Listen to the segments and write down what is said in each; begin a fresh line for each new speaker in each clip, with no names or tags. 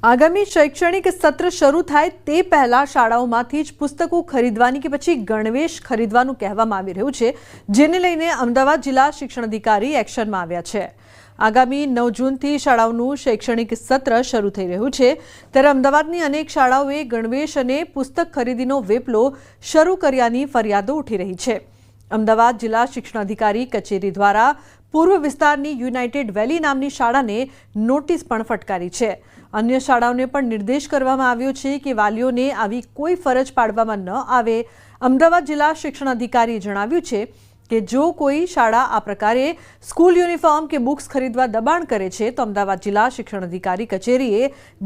આગામી શૈક્ષણિક સત્ર શરૂ થાય તે પહેલા શાળાઓમાંથી જ પુસ્તકો ખરીદવાની કે પછી ગણવેશ ખરીદવાનું કહેવામાં આવી રહ્યું છે, જેને લઈને અમદાવાદ જિલ્લા શિક્ષણ અધિકારી એક્શનમાં આવ્યા છે। આગામી 9 જૂનથી શાળાઓનું શૈક્ષણિક સત્ર શરૂ થઈ રહ્યું છે, ત્યારે અમદાવાદની અનેક શાળાઓએ ગણવેશ અને પુસ્તક ખરીદીનો વેપલો શરૂ કર્યાની ફરિયાદો ઉઠી રહી છે। અમદાવાદ જિલ્લા શિક્ષણ અધિકારી કચેરી દ્વારા પૂર્વ વિસ્તારની યુનાઇટેડ વેલી નામની શાળાને નોટિસ પણ ફટકારી છે। અન્ય શાળાઓને પણ નિર્દેશ કરવામાં આવ્યો છે કે વાલીઓને આવી કોઈ ફરજ પાડવામાં ન આવે। અમદાવાદ જિલ્લા શિક્ષણ અધિકારીએ જણાવ્યું છે કે જો કોઈ શાળા આ પ્રકારે સ્કૂલ યુનિફોર્મ કે બુક્સ ખરીદવા દબાણ કરે છે તો અમદાવાદ જિલ્લા શિક્ષણ અધિકારી કચેરીએ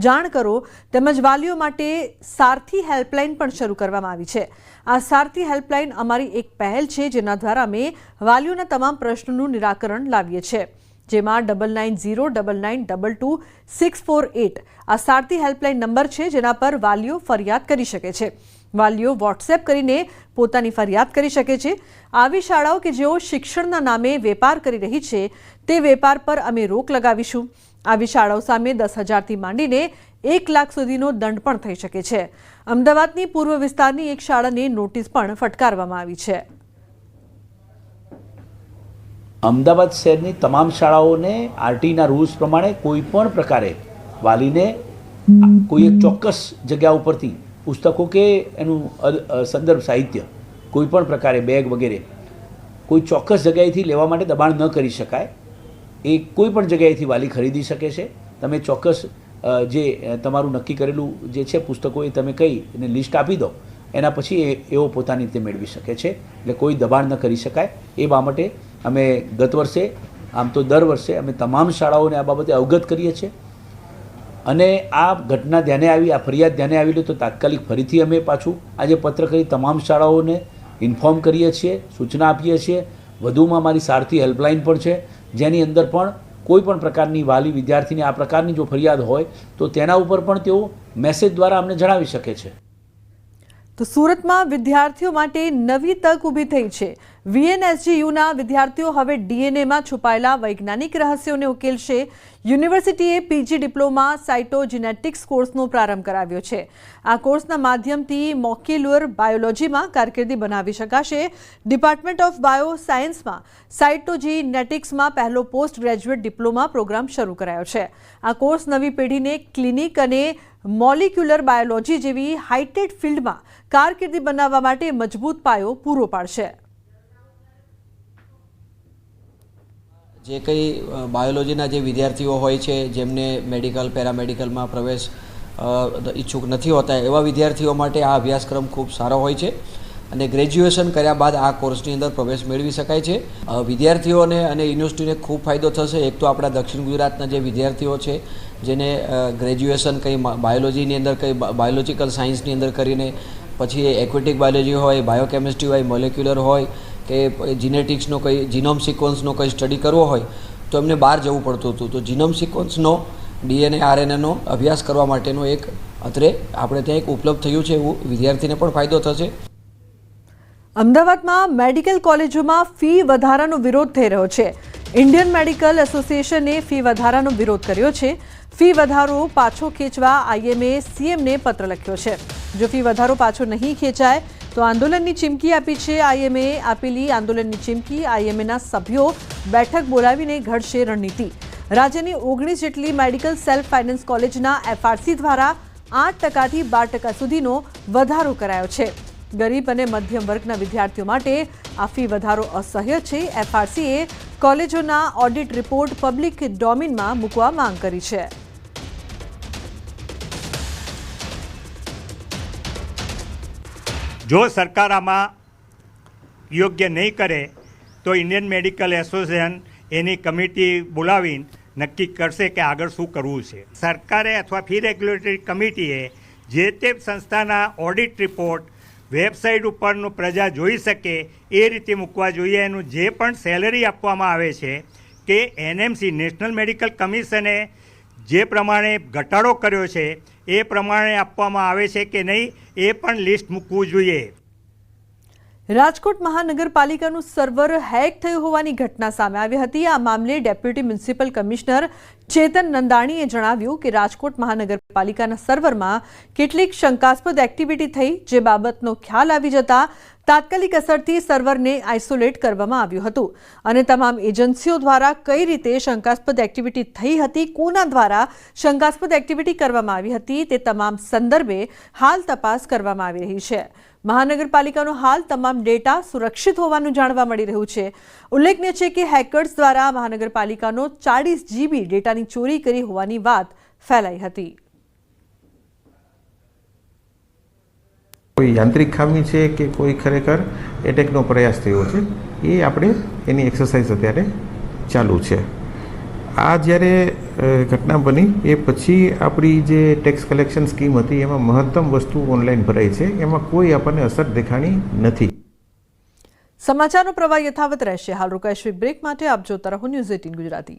જાણ કરો તેમજ વાલીઓ માટે સારથી હેલ્પલાઇન પણ શરૂ કરવામાં આવી છે। આ સારથી હેલ્પલાઇન અમારી એક પહેલ છે, જેના દ્વારા અમે વાલીઓના તમામ પ્રશ્નોનું નિરાકરણ લાવીએ છીએ, જેમાં 9909922648 આ સારથી હેલ્પલાઇન નંબર છે, જેના પર વાલીઓ ફરિયાદ કરી શકે છે। વાલીઓ વોટ્સએપ કરીને પોતાની ફરિયાદ કરી શકે છે। આવી શાળાઓ કે જેઓ શિક્ષણના નામે વેપાર કરી રહી છે તે વેપાર પર અમે રોક લગાવીશું। આવી શાળાઓ સામે 10,000થી માંડીને 1 લાખ સુધીનો દંડ પણ થઈ શકે છે। અમદાવાદની પૂર્વ વિસ્તારની એક શાળાને નોટિસ પણ ફટકારવામાં આવી છે।
અમદાવાદ શહેરની તમામ શાળાઓને આરટીના રૂલ્સ પ્રમાણે કોઈ પણ પ્રકારે વાલીને કોઈ એક ચોક્કસ જગ્યા ઉપરથી પુસ્તકો કે એનું સંદર્ભ સાહિત્ય કોઈ પણ પ્રકારે બેગ વગેરે કોઈ ચોક્કસ જગ્યાએથી લેવા માટે દબાણ ન કરી શકાય। એ કોઈ પણ જગ્યાએથી વાલી ખરીદી શકે છે। તમે ચોક્કસ જે તમારું નક્કી કરેલું જે છે પુસ્તકો એ તમે કહી અને લિસ્ટ આપી દો, એના પછી એઓ પોતાની રીતે મેળવી શકે છે। એટલે કોઈ દબાણ ન કરી શકાય। એ બાબતે અમે ગત વર્ષે આમ તો દર વર્ષે અમે તમામ શાળાઓને આ બાબતે અવગત કરીએ છીએ અને આ ઘટના ધ્યાને આવી, આ ફરિયાદ ધ્યાને આવી તો તાત્કાલિક ફરીથી અમે પાછું આજે પત્ર કરી તમામ શાળાઓને ઇન્ફોર્મ કરીએ છીએ, સૂચના આપીએ છીએ। વધુમાં મારી સારથી હેલ્પલાઇન પણ છે, જેની અંદર પણ કોઈ પણ પ્રકારની વાલી વિદ્યાર્થીને આ પ્રકારની જો ફરિયાદ હોય તો તેના ઉપર પણ તેઓ મેસેજ દ્વારા અમને જણાવી શકે છે।
તો સુરતમાં વિદ્યાર્થીઓ માટે નવી તક ઊભી થઈ છે। વીએનએસજીયુના વિદ્યાર્થીઓ હવે ડીએનએમાં છુપાયેલા વૈજ્ઞાનિક રહસ્યોને ઉકેલશે। યુનિવર્સિટીએ પીજી ડિપ્લોમા સાયટોજિનેટિક્સ કોર્સનો પ્રારંભ કરાવ્યો છે। આ કોર્સના માધ્યમથી મોલેક્યુલર બાયોલોજીમાં કારકિર્દી બનાવી શકાશે। ડિપાર્ટમેન્ટ ઓફ બાયો સાયન્સમાં સાયટોજિનેટિક્સમાં પહેલો પોસ્ટ ગ્રેજ્યુએટ ડિપ્લોમા પ્રોગ્રામ શરૂ કરાયો છે। આ કોર્સ નવી પેઢીને ક્લિનિક અને મોલેક્યુલર બાયોલોજી જેવી હાઈટેક ફિલ્ડમાં કારકિર્દી બનાવવા માટે મજબૂત પાયો પૂરો પાડશે।
જે કંઈ બાયોલોજીના જે વિદ્યાર્થીઓ હોય છે, જેમને મેડિકલ પેરામેડિકલમાં પ્રવેશ ઈચ્છુક નથી હોતા, એવા વિદ્યાર્થીઓ માટે આ અભ્યાસક્રમ ખૂબ સારો હોય છે અને ગ્રેજ્યુએશન કર્યા બાદ આ કોર્સની અંદર પ્રવેશ મેળવી શકાય છે। વિદ્યાર્થીઓને અને યુનિવર્સિટીને ખૂબ ફાયદો થશે। એક તો આપણા દક્ષિણ ગુજરાતના જે વિદ્યાર્થીઓ છે જેને ગ્રેજ્યુએશન કંઈ બાયોલોજીની અંદર કંઈ બાયોલોજિકલ સાયન્સની અંદર કરીને પછી એક્વેટિક બાયોલોજી હોય, બાયોકેમિસ્ટ્રી હોય, મોલેક્યુલર હોય કે જીનેટિક્સનો કંઈ જીનોમ સિક્વન્સનો કંઈ સ્ટડી કરવો હોય તો એમને બહાર જવું પડતું હતું। તો જીનોમ સિક્વન્સનો ડીએનએ આરએનએનો અભ્યાસ કરવા માટેનો એક અત્રે આપણે ત્યાં એક ઉપલબ્ધ થયું છે, એવું વિદ્યાર્થીને પણ ફાયદો થશે।
અમદાવાદમાં મેડિકલ કોલેજોમાં ફી વધારાનો વિરોધ થઈ રહ્યો છે। ઇન્ડિયન મેડિકલ એસોસિએશને ફી વધારાનો વિરોધ કર્યો છે। ફી વધારો પાછો ખેંચવા આઈએમએ સીએમને પત્ર લખ્યો છે। જો ફી વધારો પાછો નહીં ખેંચાય તો આંદોલનની ચીમકી આપી છે। આઈએમએ આપેલી આંદોલનની ચીમકી આઈએમએના સભ્યો બેઠક બોલાવીને ઘડશે રણનીતિ। રાજ્યની 19 જેટલી મેડિકલ સેલ્ફ ફાઇનાન્સ કોલેજના એફઆરસી દ્વારા 8%થી 12% સુધીનો વધારો કરાયો છે। ગરીબ અને મધ્યમ વર્ગના વિદ્યાર્થીઓ માટે આ ફી વધારો અસહ્ય છે। એફઆરસીએ કોલેજોના ઓડિટ રિપોર્ટ પબ્લિક ડોમેનમાં મૂકવા માંગ કરી છે।
જો સરકાર આમાં યોગ્ય નહીં કરે તો ઇન્ડિયન મેડિકલ એસોસિએશન એની કમિટી બોલાવીને નક્કી કરશે કે આગળ શું કરવું છે। સરકારે અથવા ફી રેગ્યુલેટરી કમિટીએ જે તે સંસ્થાના ઓડિટ રિપોર્ટ વેબસાઇટ ઉપરનો પ્રજા જોઈ શકે એ રીતે મૂકવા જોઈએ। એનું જે પણ સેલરી આપવામાં આવે છે કે એનએમસી નેશનલ મેડિકલ કમિશને જે પ્રમાણે ઘટાડો કર્યો છે એ પ્રમાણે આપવામાં આવે છે કે નહીં એ પણ લિસ્ટ મૂકવું જોઈએ।
રાજકોટ મહાનગરપાલિકાનું સર્વર હેક થયું હોવાની ઘટના સામે આવી હતી। આ મામલે ડેપ્યુટી મ્યુનિસિપલ કમિશનર ચેતન નંદાણીએ જણાવ્યું કે રાજકોટ મહાનગરપાલિકાના સર્વરમાં કેટલીક શંકાસ્પદ એક્ટિવિટી થઈ, જે બાબતનો ખ્યાલ આવી જતા તાત્કાલિક અસરથી સર્વરને આઇસોલેટ કરવામાં આવ્યું હતું અને તમામ એજન્સીઓ દ્વારા કઈ રીતે શંકાસ્પદ એક્ટિવિટી થઈ હતી, કોના દ્વારા શંકાસ્પદ એક્ટિવિટી કરવામાં આવી હતી, તે તમામ સંદર્ભે હાલ તપાસ કરવામાં આવી રહી છે. મહાનગરપાલિકાનો હાલ તમામ ડેટા સુરક્ષિત હોવાનું જાણવા મળી રહ્યું છે. ઉલ્લેખનીય છે કે હેકર્સ દ્વારા મહાનગરપાલિકાનો 40 GB ડેટાની ચોરી કરી હોવાની વાત ફેલાઈ હતી.
કોઈ યાંત્રિક ખામી છે કે કોઈ ખરેખર એટેકનો પ્રયાસ થયો છે, એ આપણે એની એક્સરસાઇઝ અત્યારે ચાલુ છે. આ જ્યારે ઘટના બની એ પછી આપણી જે ટેક્સ કલેક્શન સ્કીમ હતી એમાં મહત્તમ વસ્તુ ઓનલાઈન ભરાઈ છે, એમાં કોઈ આપણને અસર દેખાણી નથી.
સમાચારનો પ્રવાહ યથાવત રહેશે. હાલ રોકાઈશું બ્રેક માટે. આપ જોતા રહો ન્યૂઝ 18 ગુજરાતી.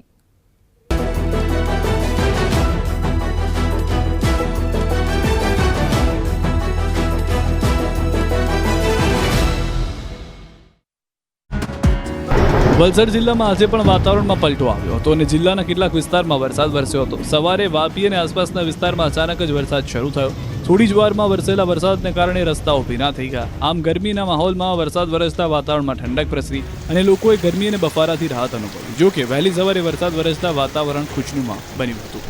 વલસાડ જિલ્લામાં આજે પણ વાતાવરણમાં પલટો આવ્યો હતો અને જિલ્લાના કેટલાક વિસ્તારમાં વરસાદ વરસ્યો હતો. સવારે વાપી અને આસપાસના વિસ્તારમાં અચાનક જ વરસાદ શરૂ થયો. થોડી જ વારમાં વરસેલા વરસાદને કારણે રસ્તાઓ ભીના થઈ ગયા. આમ ગરમીના માહોલમાં વરસાદ વરસતા વાતાવરણમાં ઠંડક પ્રસરી અને લોકોએ ગરમી અને બફારાથી રાહત અનુભવી. જો કે વહેલી સવારે વરસાદ વરસતા વાતાવરણ ખુશનુમા બન્યું હતું.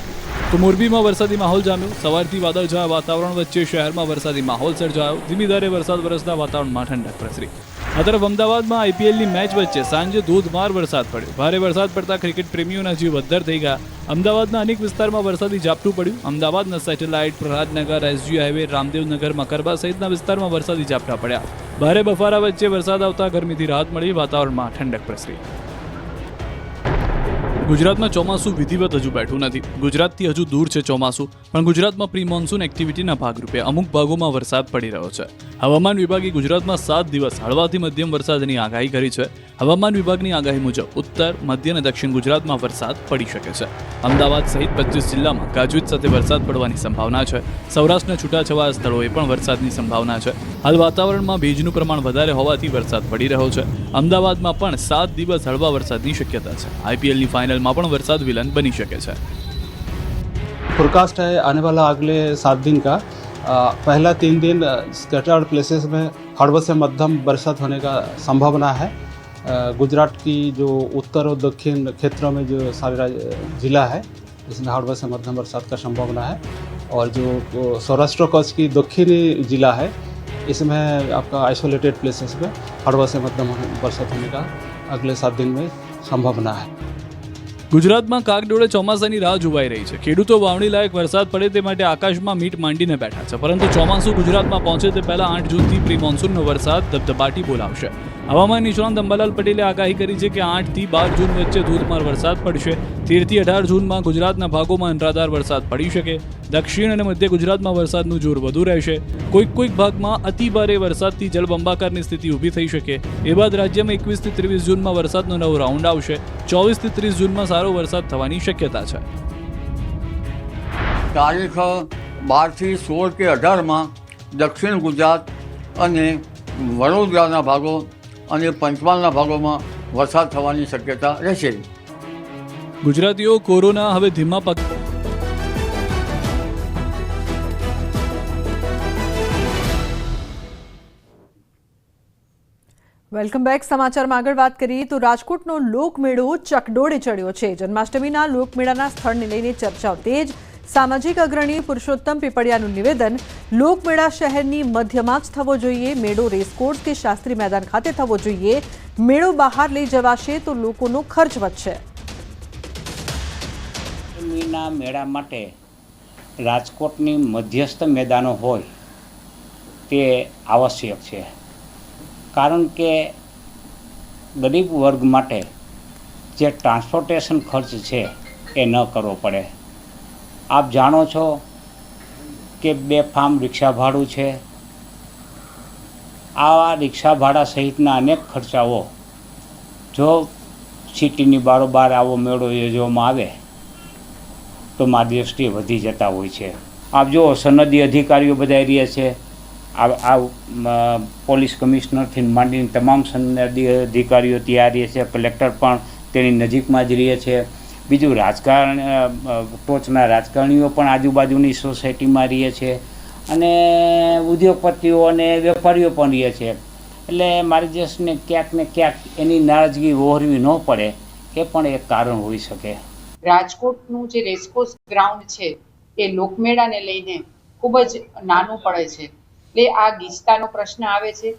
તો મોરબીમાં વરસાદી માહોલ જામ્યો. સવારથી વાદળછાયા વાતાવરણ વચ્ચે શહેરમાં વરસાદી માહોલ સર્જાયો. ધીમી ધારે વરસાદ વરસતા વાતાવરણમાં ઠંડક પ્રસરી. આ તરફ અમદાવાદમાં આઈપીએલની મેચ વચ્ચે સાંજે ધોધમાર વરસાદ પડ્યો. ભારે વરસાદ પડતા ક્રિકેટ પ્રેમીઓના જીવ અદ્ધર થઈ ગયા. અમદાવાદના અનેક વિસ્તારમાં વરસાદી ઝાપટું પડ્યું. અમદાવાદના satellite, Prahlad Nagar, SG highway, Ramdevnagar, Makarba સહિતના વિસ્તારમાં વરસાદી ઝાપટા પડ્યા. ભારે બફારા વચ્ચે વરસાદ આવતા ગરમીથી રાહત મળી. વાતાવરણમાં ઠંડક પ્રસરી. ગુજરાતમાં ચોમાસું વિધિવત હજુ બેઠું નથી. ગુજરાતથી હજુ દૂર છે ચોમાસું, પણ ગુજરાતમાં પ્રી મોન્સૂન એક્ટિવિટીના ભાગરૂપે અમુક ભાગોમાં વરસાદ પડી રહ્યો છે. હવામાન વિભાગે ગુજરાતમાં 7 દિવસ હળવાથી મધ્યમ વરસાદની આગાહી કરી છે. હવામાન વિભાગની આગાહી મુજબ ઉત્તર, મધ્ય અને દક્ષિણ ગુજરાતમાં વરસાદ પડી શકે છે. અમદાવાદ સહિત 25 જિલ્લામાં ગાજવીજ સાથે વરસાદ પડવાની સંભાવના છે. સૌરાષ્ટ્રના છૂટાછવાયા સ્થળોએ પણ વરસાદની સંભાવના છે. હાલ વાતાવરણમાં ભેજનું પ્રમાણ વધારે હોવાથી વરસાદ પડી રહ્યો છે. અમદાવાદમાં પણ 7 દિવસ હળવા વરસાદની શક્યતા છે. આઈપીએલની ફાઇનલમાં પણ वरसाद विलन बनी सके छे.
फोरकास्ट है आने वाला अगले 7 दिन का पहला 3 दिन स्कैटर्ड प्लेसेस में हल्की से मध्यम बरसात होने का संभावना है. गुजरात की जो उत्तर और दक्षिण क्षेत्रों में जो सारे जिला है इसमें हल्की से मध्यम बरसात का संभावना है. और जो सौराष्ट्र कच्छ की दक्षिणी जिला है इसमें आपका आइसोलेटेड प्लेसेस में हल्की से मध्यम बरसात होने का अगले 7 दिन में संभावना है.
ગુજરાતમાં કાગડોળે ચોમાસાની રાહ જોવાઈ રહી છે. ખેડૂતો વાવણી લાયક વરસાદ પડે તે માટે આકાશમાં મીટ માંડીને બેઠા છે. પરંતુ ચોમાસું ગુજરાતમાં પહોંચે તે પહેલા 8 જૂનથી પ્રી મોન્સૂનનો વરસાદ ધબધબાટી બોલાવશે. હવામાન નિષ્ણાંત અંબાલાલ પટેલે આગાહી કરી છે કે 8 થી 12 જૂન વચ્ચે ધોધમાર વરસાદ પડશે. 13 થી 18 જૂનમાં ગુજરાતના ભાગોમાં અનરાધાર વરસાદ પડી શકે. દક્ષિણ અને મધ્ય ગુજરાતમાં વરસાદનું જોર વધુ રહેશે. કોઈક ભાગમાં અતિ ભારે વરસાદથી જળબંબાકારની સ્થિતિ ઊભી થઈ શકે. એ બાદ રાજ્યમાં 21 થી 23 જૂનમાં વરસાદનો નવો રાઉન્ડ આવશે. 24 થી 30 જૂનમાં સારો વરસાદ થવાની શક્યતા છે.
તારીખ 12 થી 16 કે 18માં દક્ષિણ ગુજરાત અને વડોદરાના ભાગો અને પંચમહાલના ભાગોમાં વરસાદ થવાની શક્યતા રહેશે.
ગુજરાતીઓ કોરોના હવે ધીમા પગ
વેલકમ બેક. સમાચારમાં આગળ વાત કરીએ તો રાજકોટનો લોકમેળો ચકડોળે ચડ્યો છે. જન્માષ્ટમીના લોકમેળાના સ્થળને લઈને ચર્ચાઓ તેજ. સામાજિક અગ્રણી પુરુષોત્તમ પીપળિયાનું નિવેદન, લોકમેળા શહેરની મધ્યમાં જ થવો જોઈએ. મેળો રેસકોર્સ કે શાસ્ત્રી મેદાન ખાતે થવો જોઈએ. મેળો બહાર લઈ જવાશે તો લોકોનો ખર્ચ વધશે.
ના મેળા માટે રાજકોટની મધ્યસ્થ મેદાનો હોય તે આવશ્યક છે. કારણ કે ગરીબ વર્ગ માટે જે ટ્રાન્સપોર્ટેશન ખર્ચ છે એ ન કરવો પડે. આપ જાણો છો કે બેફામ રિક્ષા ભાડું છે. આવા રિક્ષા ભાડા સહિતના અનેક ખર્ચાઓ જો સિટીની બારોબાર આવો મેળો યોજવામાં આવે તો મારી દ્રષ્ટિએ વધી જતા હોય છે. આપ જો સનદી અધિકારીઓ બધા રહ્યા છે. આ પોલીસ કમિશનરથી માંડીને તમામ સનદી અધિકારીઓ ત્યાં રહે છે. કલેક્ટર પણ તેની નજીકમાં જ રહે છે. બીજું રાજકારણ ટોચના રાજકારણીઓ પણ આજુબાજુની સોસાયટીમાં રહે છે અને ઉદ્યોગપતિઓ અને વેપારીઓ પણ રહે છે. એટલે મારી દેશને ક્યાંક ને ક્યાંક એની નારાજગી વહોરવી ન પડે એ પણ એક કારણ હોઈ શકે.
રાજકોટનું જે રેસકોર્સ ગ્રાઉન્ડ છે એ લોકમેળાને લઈને ખૂબ જ નાનું પડે છે, એટલે આ ગીચતાનો પ્રશ્ન આવે છે.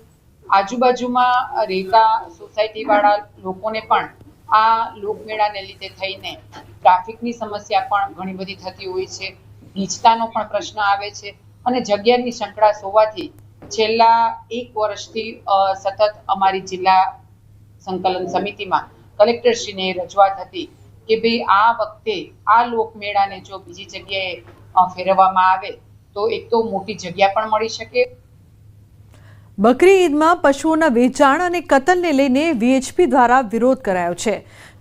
આજુબાજુમાં રહેતા સોસાયટીવાળા લોકોને પણ આ લોકમેળાને લીધે થઈને ટ્રાફિકની સમસ્યા પણ ઘણી બધી થતી હોય છે, ગીચતાનો પણ પ્રશ્ન આવે છે અને જગ્યાની સંકળાશ હોવાથી છેલ્લા 1 વર્ષથી સતત અમારી જિલ્લા સંકલન સમિતિમાં કલેક્ટરશ્રીને રજૂઆત હતી કે ભાઈ આ વખતે આ લોકમેળાને જો બીજી જગ્યાએ ફેરવવામાં આવે તો એક તો મોટી જગ્યા પણ મળી શકે.
બકરી ઈદમાં પશુઓના વેચાણ અને કતલને લઈને વીએચપી દ્વારા વિરોધ કરાયો છે.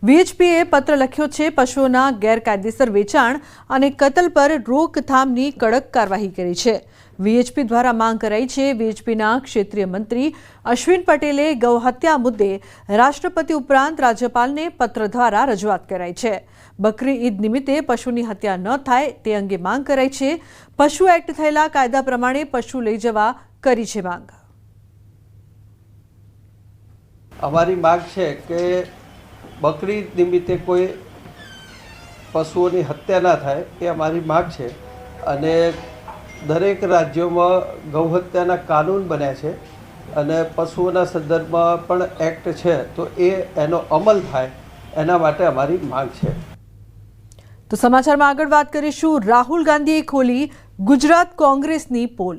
વીએચપીએ પત્ર લખ્યો છે. પશુઓના ગેરકાયદેસર વેચાણ અને કતલ પર રોકથામની કડક કાર્યવાહી કરી છે. વીએચપી દ્વારા માંગ કરાઈ છે. વીએચપીના ક્ષેત્રીય મંત્રી અશ્વિન પટેલે ગૌહત્યા મુદ્દે રાષ્ટ્રપતિ ઉપરાંત રાજ્યપાલને પત્ર દ્વારા રજૂઆત કરાઈ છે. બકરી ઈદ નિમિત્તે પશુની હત્યા ન થાય તે અંગે માંગ કરાઈ છે. પશુ એક્ટ થયેલા કાયદા પ્રમાણે પશુ લઈ જવા કરી છે માંગ.
અમારી માંગ છે કે બકરી ઈદ નિમિત્તે કોઈ પશુઓની હત્યા ના થાય એ અમારી માંગ છે. અને દરેક રાજ્યોમાં ગૌહત્યાના કાનૂન બન્યા છે અને પશુઓના સંદર્ભમાં પણ એક્ટ છે, તો એનો અમલ થાય એના માટે અમારી માંગ છે.
તો સમાચારમાં આગળ વાત કરીશું. રાહુલ ગાંધીએ ખોલી ગુજરાત કોંગ્રેસની પોલ.